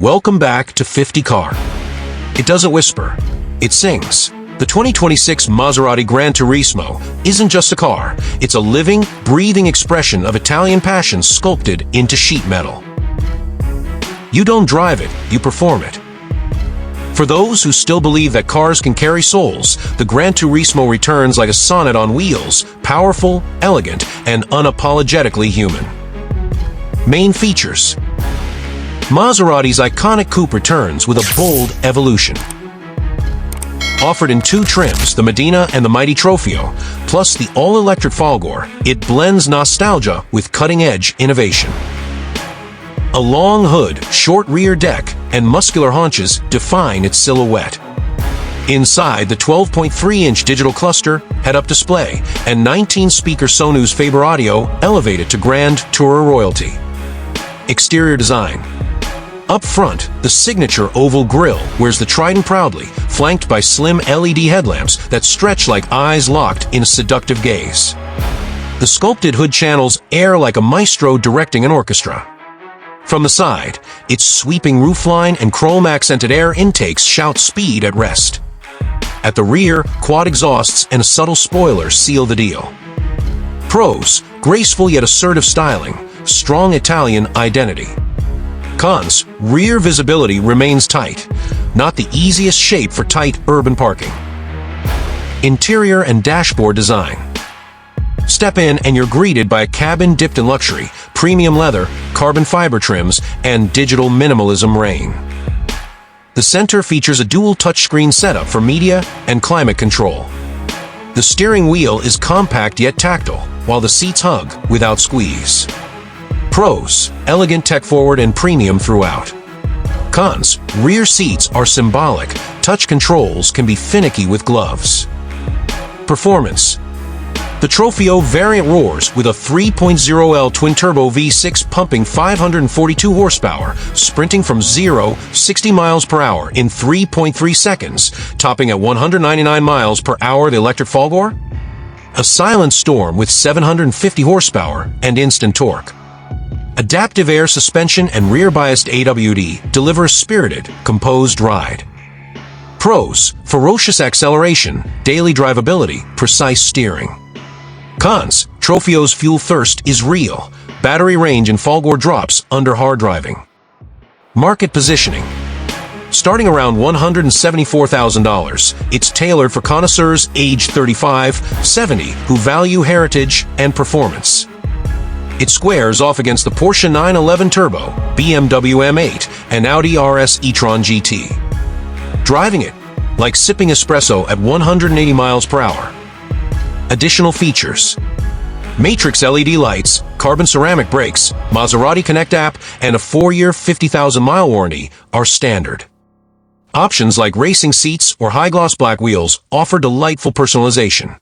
Welcome back to 50 Car. It doesn't whisper, it sings. The 2026 Maserati GranTurismo isn't just a car, it's a living, breathing expression of Italian passion sculpted into sheet metal. You don't drive it, you perform it. For those who still believe that cars can carry souls, the GranTurismo returns like a sonnet on wheels, powerful, elegant, and unapologetically human. Main features. Maserati's iconic coupe returns with a bold evolution. Offered in two trims, the Medina and the mighty Trofeo, plus the all-electric Folgore, it blends nostalgia with cutting-edge innovation. A long hood, short rear deck, and muscular haunches define its silhouette. Inside, the 12.3-inch digital cluster, head-up display, and 19-speaker Sonu's Faber audio elevate it to grand tourer royalty. Exterior design. Up front, the signature oval grille wears the Trident proudly, flanked by slim LED headlamps that stretch like eyes locked in a seductive gaze. The sculpted hood channels air like a maestro directing an orchestra. From the side, its sweeping roofline and chrome-accented air intakes shout speed at rest. At the rear, quad exhausts and a subtle spoiler seal the deal. Pros: graceful yet assertive styling, strong Italian identity. Cons: rear visibility remains tight, not the easiest shape for tight urban parking. Interior and dashboard design. Step in and you're greeted by a cabin dipped in luxury, premium leather, carbon fiber trims, and digital minimalism reign. The center features a dual touchscreen setup for media and climate control. The steering wheel is compact yet tactile, while the seats hug without squeeze. Pros: elegant, tech-forward, and premium throughout. Cons: rear seats are symbolic, touch controls can be finicky with gloves. Performance. The Trofeo variant roars with a 3.0L twin-turbo V6 pumping 542 horsepower, sprinting from 0-60 miles per hour in 3.3 seconds, topping at 199 miles per hour the electric Folgore. A silent storm with 750 horsepower and instant torque. Adaptive air suspension and rear-biased AWD deliver a spirited, composed ride. Pros: ferocious acceleration, daily drivability, precise steering. Cons: Trofeo's fuel thirst is real. Battery range in Folgore drops under hard driving. Market positioning. Starting around $174,000, it's tailored for connoisseurs age 35-70 who value heritage and performance. It squares off against the Porsche 911 Turbo, BMW M8, and Audi RS e-tron GT. Driving it, like sipping espresso at 180 miles per hour. Additional features. Matrix LED lights, carbon ceramic brakes, Maserati Connect app, and a 4-year 50,000-mile warranty are standard. Options like racing seats or high-gloss black wheels offer delightful personalization.